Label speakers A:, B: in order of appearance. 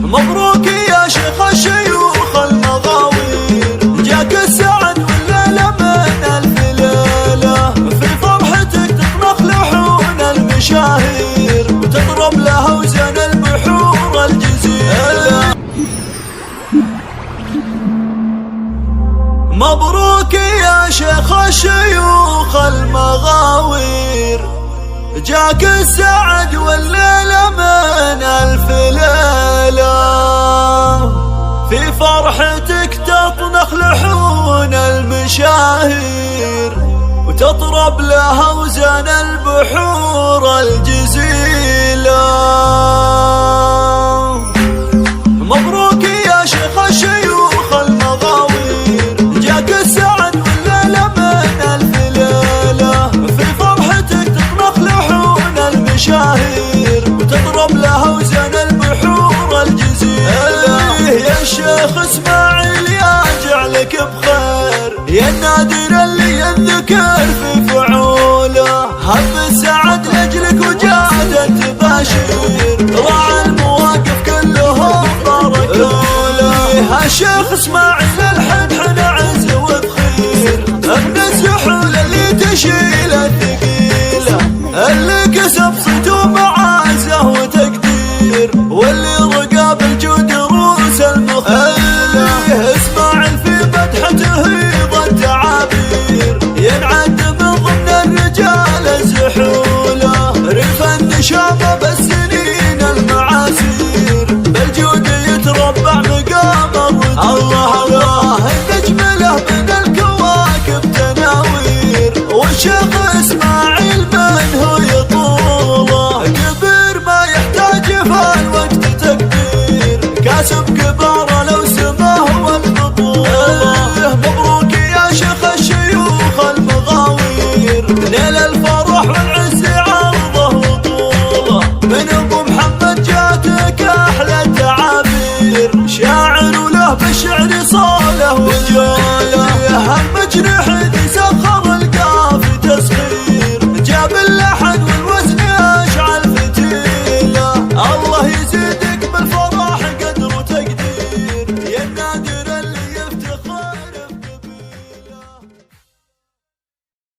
A: مبروك يا شيخ الشيوخ المغاوير، جاك السعد والليلة من ألف ليلة، في فرحتك تطنخ لحون المشاهير وتضرب لها وزن البحور الجزيرة. مبروك يا شيخ الشيوخ المغاوير، جاك السعد والليلة من ألف ليلة، في فرحتك تطنخ لحون المشاهير وتطرب لها وزن البحور الجزيلة. مبروك يا شيخ الشيوخ المغاوير، جاك السعد والليلة من ألف ليلة، في فرحتك تطنخ لحون المشاهير وتضرب لها وزن البحور الجزيلة. يا شيخ اسماعيل يا جعلك بخير، يا النادر اللي ينذكر في فعوله، هب السعد لأجلك وجاد تباشير، راعى المواقف كلهم باركوا له. الشيخ اسماعيل الحن عز وبخير، ابن السحول اللي تشيل الثقيله، اللي كسب صيته معازه وتقدير، واللي رقى بالجود روس المخيله. اسماعيل في مدحته يض التعابير، ينعد من ضمن الرجال الزحوله، ريف النشامه بالسنين المعاسير، بالجود يتربع مقام الرجوله. الله الله نجمله من الكواكب تناوير، والشيخ اسماعيل من هو يطوله، كبير ما يحتاج في الوقت تكبير، كاسب كباره لو سماه والبطوله. مبروك يا شيخ الشيوخ المغاوير، نيل الفرح والعز عرضه وطوله، من ابو محمد جاتك احلى التعابير، شاعر وله بالشعر صاله وجوله.